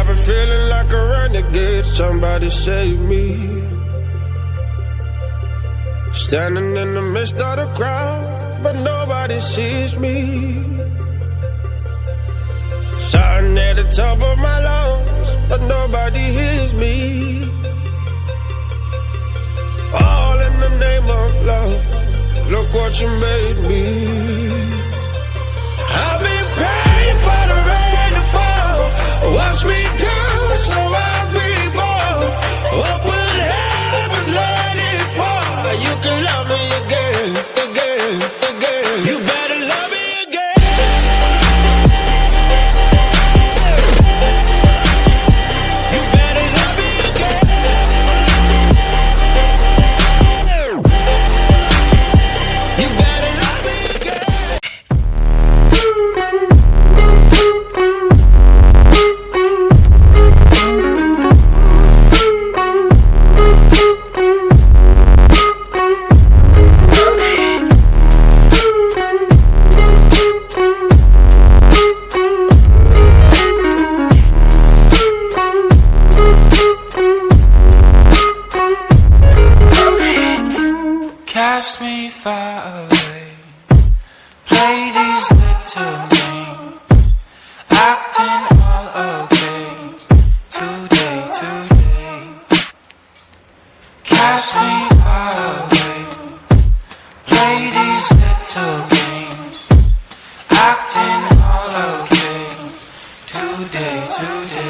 I've been feeling like a renegade, somebody save me. Standing in the midst of the crowd, but nobody sees me. Shouting at the top of my lungs, but nobody hears me. All in the name of love, look what you made me. I've been praying for the rain to fall, wash me down so I'll be born. Open heavens, let it pour. You can love me again, again, again. You better love me again. You better love me again. You better love me again. Cast me far away, play these little games, acting all okay, today, today. Cast me far away, play these little games, acting all okay, today, today.